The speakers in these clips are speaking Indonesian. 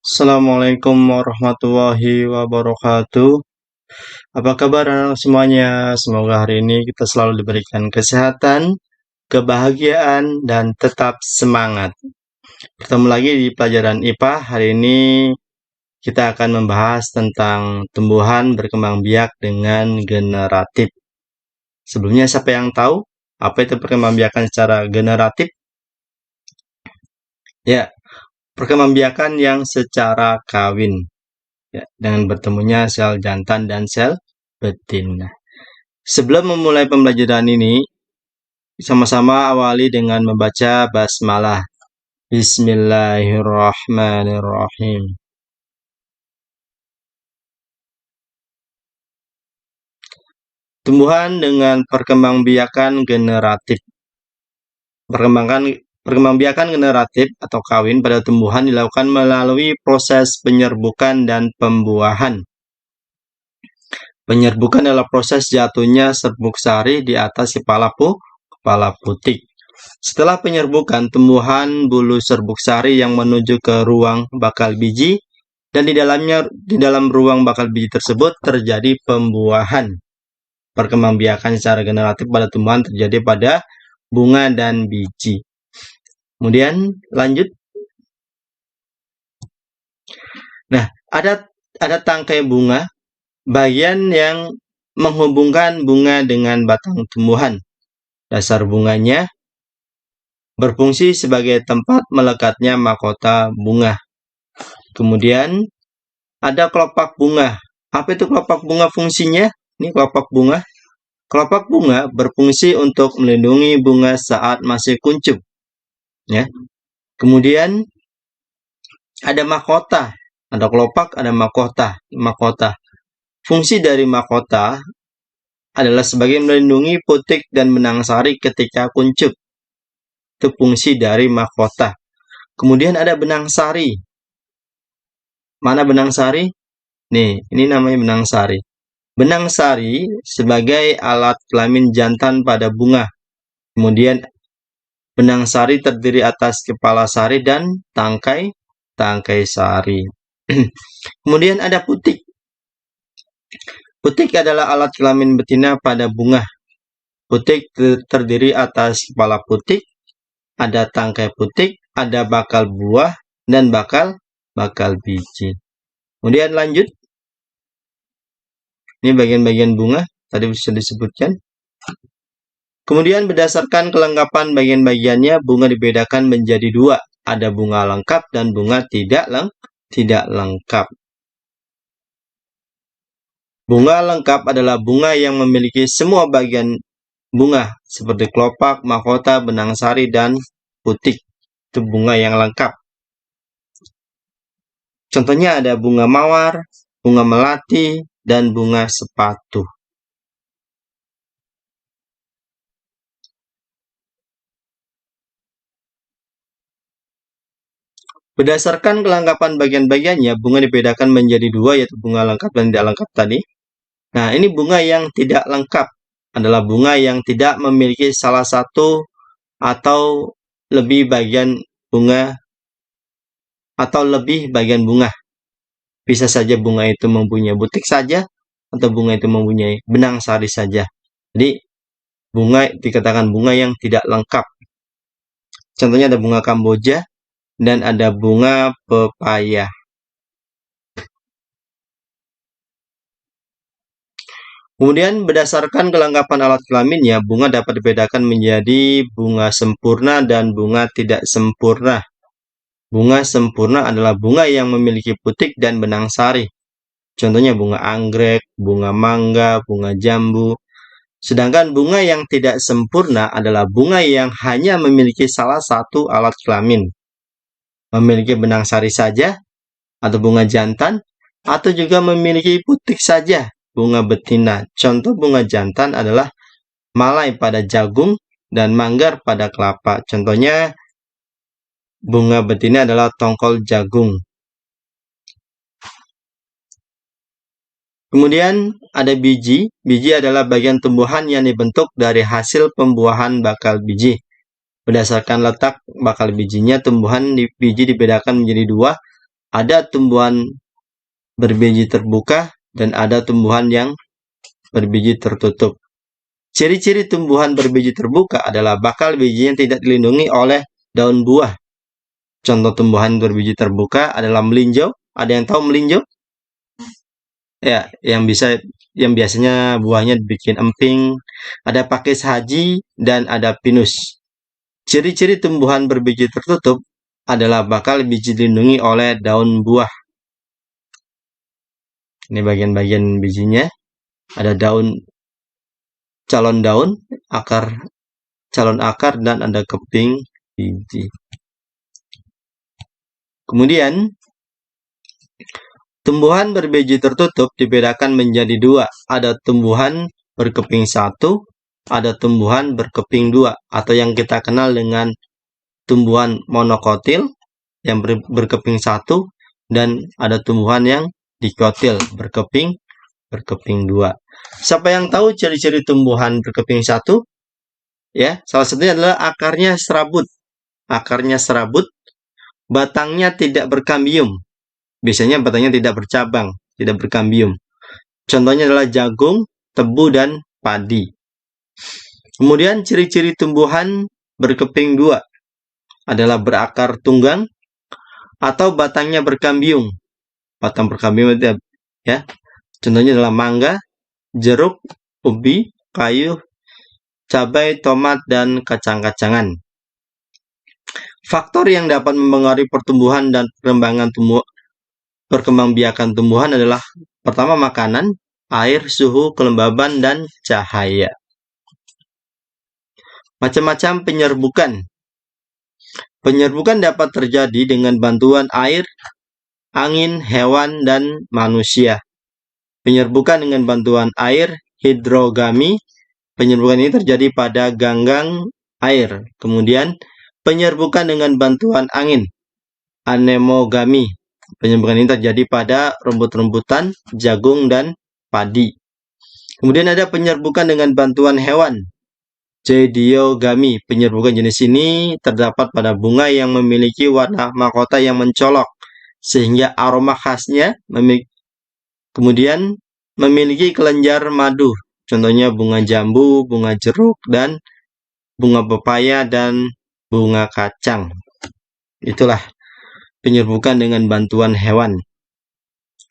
Assalamualaikum warahmatullahi wabarakatuh. Apa kabar anak semuanya? Semoga hari ini kita selalu diberikan kesehatan, kebahagiaan, dan tetap semangat. Bertemu lagi di pelajaran IPA. Hari ini kita akan membahas tentang tumbuhan berkembang biak dengan generatif. Sebelumnya siapa yang tahu apa itu perkembangbiakan secara generatif? Ya, perkembangbiakan yang secara kawin. Ya, dengan bertemunya sel jantan dan sel betina. Sebelum memulai pembelajaran ini, sama-sama awali dengan membaca basmalah. Bismillahirrahmanirrahim. Tumbuhan dengan perkembangbiakan generatif. Perkembangbiakan generatif atau kawin pada tumbuhan dilakukan melalui proses penyerbukan dan pembuahan. Penyerbukan adalah proses jatuhnya serbuk sari di atas kepala putik. Setelah penyerbukan, tumbuhan bulu serbuk sari yang menuju ke ruang bakal biji, dan di dalam ruang bakal biji tersebut terjadi pembuahan. Perkembangbiakan secara generatif pada tumbuhan terjadi pada bunga dan biji. Kemudian lanjut. Nah, ada tangkai bunga, bagian yang menghubungkan bunga dengan batang tumbuhan. Dasar bunganya berfungsi sebagai tempat melekatnya mahkota bunga. Kemudian ada kelopak bunga. Apa itu kelopak bunga fungsinya? Ini kelopak bunga. Kelopak bunga berfungsi untuk melindungi bunga saat masih kuncup. Ya. Kemudian ada mahkota. Ada kelopak, ada mahkota. Fungsi dari mahkota adalah sebagai melindungi putik dan benang sari ketika kuncup. Itu fungsi dari mahkota. Kemudian ada benang sari. Mana benang sari? Nih, ini namanya benang sari. Benang sari sebagai alat kelamin jantan pada bunga. Kemudian benang sari terdiri atas kepala sari dan tangkai sari. Kemudian ada putik. Putik adalah alat kelamin betina pada bunga. Putik terdiri atas kepala putik, ada tangkai putik, ada bakal buah, dan bakal biji. Kemudian lanjut. Ini bagian-bagian bunga, tadi bisa disebutkan. Kemudian berdasarkan kelengkapan bagian-bagiannya, bunga dibedakan menjadi dua. Ada bunga lengkap dan bunga tidak lengkap. Bunga lengkap adalah bunga yang memiliki semua bagian bunga, seperti kelopak, mahkota, benang sari, dan putik. Itu bunga yang lengkap. Contohnya ada bunga mawar, bunga melati, dan bunga sepatu. Berdasarkan kelengkapan bagian-bagiannya, bunga dibedakan menjadi dua, yaitu bunga lengkap dan tidak lengkap tadi. Nah, ini bunga yang tidak lengkap adalah bunga yang tidak memiliki salah satu atau lebih bagian bunga atau lebih bagian bunga. Bisa saja bunga itu mempunyai butik saja, atau bunga itu mempunyai benang sari saja. Jadi, bunga dikatakan bunga yang tidak lengkap. Contohnya ada bunga kamboja dan ada bunga pepaya. Kemudian berdasarkan kelengkapan alat kelaminnya, bunga dapat dibedakan menjadi bunga sempurna dan bunga tidak sempurna. Bunga sempurna adalah bunga yang memiliki putik dan benang sari. Contohnya bunga anggrek, bunga mangga, bunga jambu. Sedangkan bunga yang tidak sempurna adalah bunga yang hanya memiliki salah satu alat kelamin. Memiliki benang sari saja, atau bunga jantan, atau juga memiliki putik saja, bunga betina. Contoh bunga jantan adalah malai pada jagung dan manggar pada kelapa. Contohnya bunga betina adalah tongkol jagung. Kemudian ada biji. Biji adalah bagian tumbuhan yang dibentuk dari hasil pembuahan bakal biji. Berdasarkan letak bakal bijinya, tumbuhan biji dibedakan menjadi dua. Ada tumbuhan berbiji terbuka dan ada tumbuhan yang berbiji tertutup. Ciri-ciri tumbuhan berbiji terbuka adalah bakal bijinya tidak dilindungi oleh daun buah. Contoh tumbuhan berbiji terbuka adalah melinjo. Ada yang tahu melinjo? Ya, yang biasanya buahnya dibikin emping. Ada pakis haji dan ada pinus. Ciri-ciri tumbuhan berbiji tertutup adalah bakal biji dilindungi oleh daun buah. Ini bagian-bagian bijinya. Ada daun, calon daun, calon akar, dan ada keping biji. Kemudian, tumbuhan berbiji tertutup dibedakan menjadi dua. Ada tumbuhan berkeping satu, ada tumbuhan berkeping dua, atau yang kita kenal dengan tumbuhan monokotil yang berkeping satu, dan ada tumbuhan yang dikotil berkeping dua. Siapa yang tahu ciri-ciri tumbuhan berkeping satu? Ya, salah satunya adalah akarnya serabut. Akarnya serabut, batangnya tidak berkambium. Biasanya batangnya tidak bercabang, tidak berkambium. Contohnya adalah jagung, tebu, dan padi. Kemudian ciri-ciri tumbuhan berkeping dua adalah berakar tunggang atau batangnya berkambium. Batang berkambium itu ya. Contohnya adalah mangga, jeruk, ubi, kayu, cabai, tomat, dan kacang-kacangan. Faktor yang dapat mempengaruhi pertumbuhan dan perkembangbiakan tumbuhan adalah pertama makanan, air, suhu, kelembaban, dan cahaya. Macam-macam penyerbukan. Penyerbukan dapat terjadi dengan bantuan air, angin, hewan, dan manusia. Penyerbukan dengan bantuan air, hidrogami. Penyerbukan ini terjadi pada ganggang air. Kemudian, penyerbukan dengan bantuan angin, anemogami. Penyerbukan ini terjadi pada rumput-rumputan, jagung, dan padi. Kemudian ada penyerbukan dengan bantuan hewan, jadiogami. Penyerbukan jenis ini terdapat pada bunga yang memiliki warna mahkota yang mencolok, sehingga aroma khasnya kemudian memiliki kelenjar madu. Contohnya bunga jambu, bunga jeruk, dan bunga pepaya, dan bunga kacang. Itulah penyerbukan dengan bantuan hewan.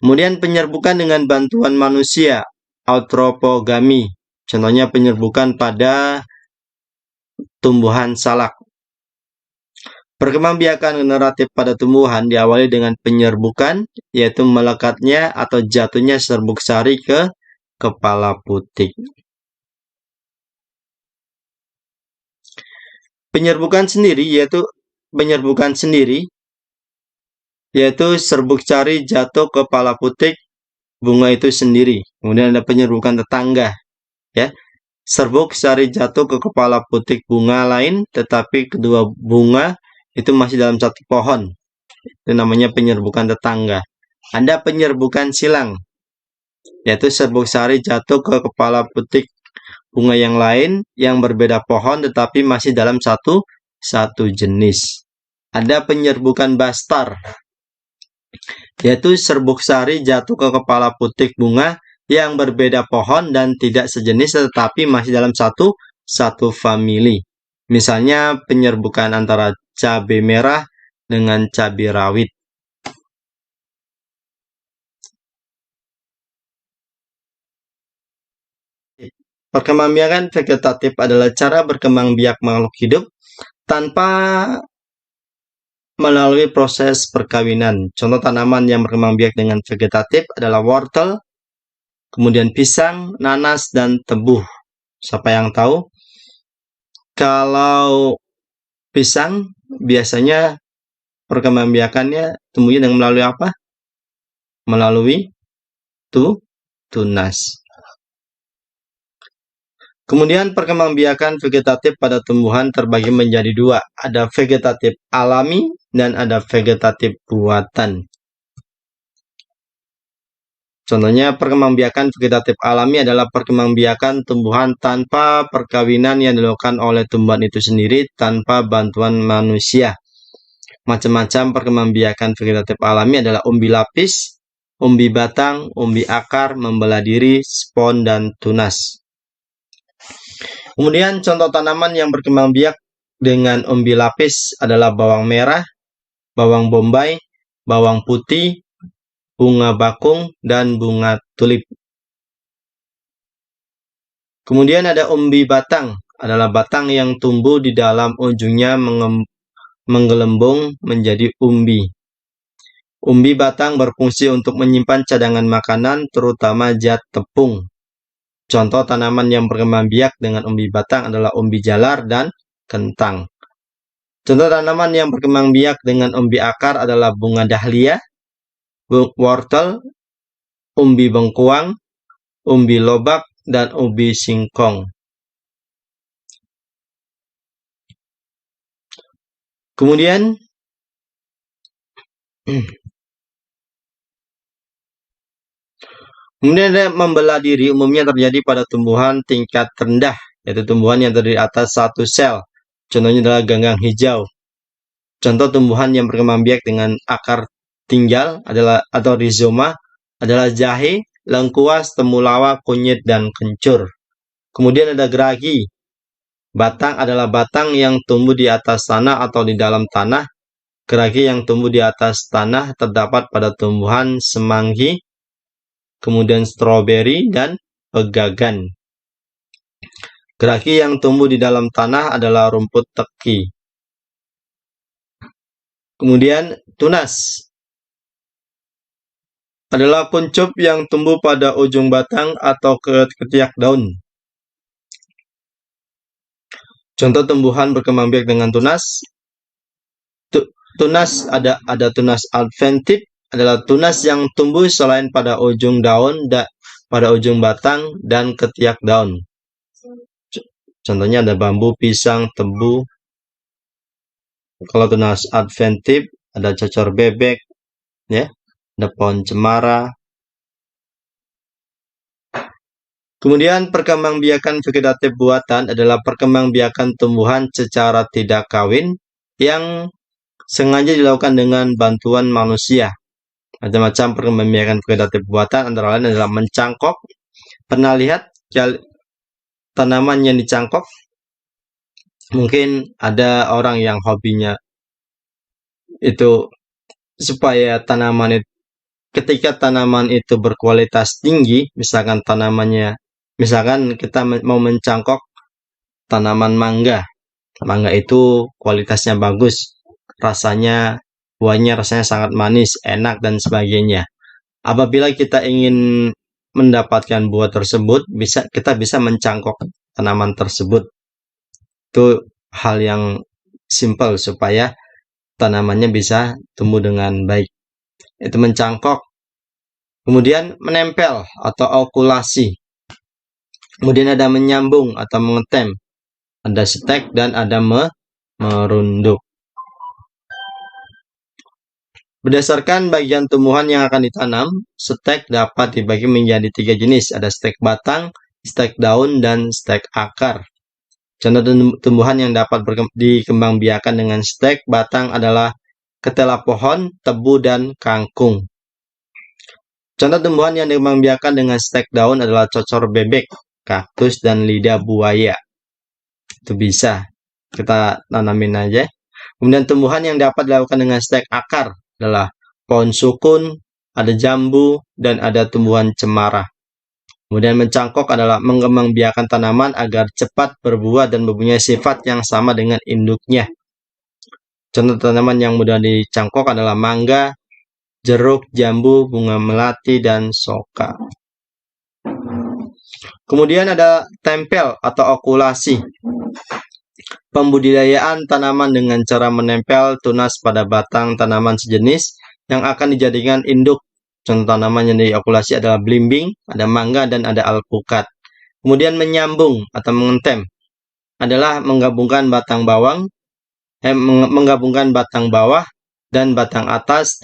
Kemudian penyerbukan dengan bantuan manusia, autropogami. Contohnya penyerbukan pada tumbuhan salak. Perkembangbiakan generatif pada tumbuhan diawali dengan penyerbukan, yaitu melekatnya atau jatuhnya serbuk sari ke kepala putik. Penyerbukan sendiri yaitu serbuk sari jatuh ke kepala putik bunga itu sendiri. Kemudian ada penyerbukan tetangga, ya. Serbuk sari jatuh ke kepala putik bunga lain, tetapi kedua bunga itu masih dalam satu pohon. Itu namanya penyerbukan tetangga. Ada penyerbukan silang, yaitu serbuk sari jatuh ke kepala putik bunga yang lain yang berbeda pohon tetapi masih dalam satu jenis. Ada penyerbukan bastar, yaitu serbuk sari jatuh ke kepala putik bunga yang berbeda pohon dan tidak sejenis tetapi masih dalam satu famili. Misalnya penyerbukan antara cabai merah dengan cabai rawit. Perkembangbiakan vegetatif adalah cara berkembang biak makhluk hidup tanpa melalui proses perkawinan. Contoh tanaman yang berkembang biak dengan vegetatif adalah wortel, kemudian pisang, nanas, dan tebu. Siapa yang tahu? Kalau pisang biasanya perkembangbiakannya tumbuhnya dengan melalui apa? Melalui tunas. Kemudian perkembangbiakan vegetatif pada tumbuhan terbagi menjadi dua. Ada vegetatif alami dan ada vegetatif buatan. Contohnya perkembangbiakan vegetatif alami adalah perkembangbiakan tumbuhan tanpa perkawinan yang dilakukan oleh tumbuhan itu sendiri tanpa bantuan manusia. Macam-macam perkembangbiakan vegetatif alami adalah umbi lapis, umbi batang, umbi akar, membelah diri, spon, dan tunas. Kemudian contoh tanaman yang berkembang biak dengan umbi lapis adalah bawang merah, bawang bombay, bawang putih, bunga bakung, dan bunga tulip. Kemudian ada umbi batang, adalah batang yang tumbuh di dalam ujungnya menggelembung menjadi umbi. Umbi batang berfungsi untuk menyimpan cadangan makanan, terutama zat tepung. Contoh tanaman yang berkembang biak dengan umbi batang adalah umbi jalar dan kentang. Contoh tanaman yang berkembang biak dengan umbi akar adalah bunga dahlia, wortel, umbi bengkuang, umbi lobak, dan umbi singkong. Kemudian ada membelah diri, umumnya terjadi pada tumbuhan tingkat rendah, yaitu tumbuhan yang terdiri atas satu sel. Contohnya adalah ganggang hijau. Contoh tumbuhan yang berkembang biak dengan akar tinggal adalah atau rizoma adalah jahe, lengkuas, temulawak, kunyit, dan kencur. Kemudian ada geragi. Batang adalah batang yang tumbuh di atas tanah atau di dalam tanah. Geragi yang tumbuh di atas tanah terdapat pada tumbuhan semanggi, kemudian stroberi, dan pegagan. Geragi yang tumbuh di dalam tanah adalah rumput teki. Kemudian tunas adalah kuncup yang tumbuh pada ujung batang atau ketiak daun. Contoh tumbuhan berkembang biak dengan tunas. Tunas ada tunas adventif, adalah tunas yang tumbuh selain pada ujung daun, pada ujung batang, dan ketiak daun. Contohnya ada bambu, pisang, tebu. Kalau tunas adventif ada cocor bebek, ya, ada pohon cemara. Kemudian perkembangbiakan vegetatif buatan adalah perkembangbiakan tumbuhan secara tidak kawin yang sengaja dilakukan dengan bantuan manusia. Macam-macam perkembangbiakan vegetatif buatan antara lain adalah mencangkok. Pernah lihat tanaman yang dicangkok? Mungkin ada orang yang hobinya itu supaya tanaman itu, ketika tanaman itu berkualitas tinggi, misalkan kita mau mencangkok tanaman mangga. Mangga itu kualitasnya bagus, buahnya rasanya sangat manis, enak, dan sebagainya. Apabila kita ingin mendapatkan buah tersebut, kita bisa mencangkok tanaman tersebut. Itu hal yang simpel supaya tanamannya bisa tumbuh dengan baik. Itu mencangkok. Kemudian menempel atau okulasi. Kemudian ada menyambung atau mengetem. Ada stek dan ada merunduk. Berdasarkan bagian tumbuhan yang akan ditanam, stek dapat dibagi menjadi 3 jenis. Ada stek batang, stek daun, dan stek akar. Contoh tumbuhan yang dapat dikembangbiakan dengan stek batang adalah ketela pohon, tebu, dan kangkung. Contoh tumbuhan yang dikembangbiakan dengan stek daun adalah cocor bebek, kaktus, dan lidah buaya. Itu bisa kita tanamin aja. Kemudian tumbuhan yang dapat dilakukan dengan stek akar adalah pohon sukun, ada jambu, dan ada tumbuhan cemara. Kemudian mencangkok adalah mengembangbiakan tanaman agar cepat berbuah dan mempunyai sifat yang sama dengan induknya. Contoh tanaman yang mudah dicangkok adalah mangga, jeruk, jambu, bunga melati, dan soka. Kemudian ada tempel atau okulasi. Pembudidayaan tanaman dengan cara menempel tunas pada batang tanaman sejenis yang akan dijadikan induk. Contoh tanaman yang diokulasi adalah belimbing, ada mangga, dan ada alpukat. Kemudian menyambung atau mengetem adalah menggabungkan batang bawah dan batang atas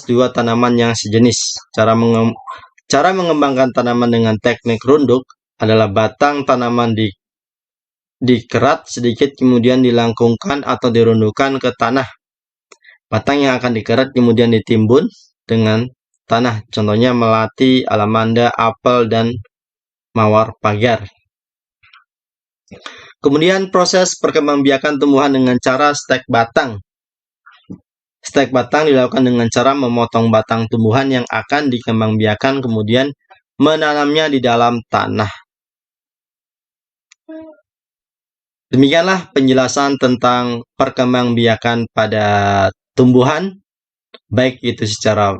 dua tanaman yang sejenis. Cara mengembangkan tanaman dengan teknik runduk adalah batang tanaman dikerat sedikit kemudian dilangkungkan atau dirundukkan ke tanah. Batang yang akan dikerat kemudian ditimbun dengan tanah. Contohnya melati, alamanda, apel, dan mawar pagar. Kemudian proses perkembangbiakan tumbuhan dengan cara stek batang. Stek batang dilakukan dengan cara memotong batang tumbuhan yang akan dikembangbiakan kemudian menanamnya di dalam tanah. Demikianlah penjelasan tentang perkembangbiakan pada tumbuhan, baik itu secara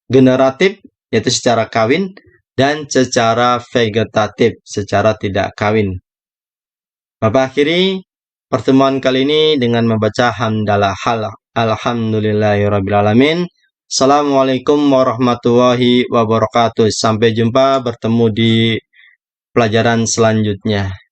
generatif, yaitu secara kawin, dan secara vegetatif, secara tidak kawin. Bapak akhiri pertemuan kali ini dengan membaca hamdalah alhamdulillahirrabbilalamin. Assalamualaikum warahmatullahi wabarakatuh. Sampai jumpa bertemu di pelajaran selanjutnya.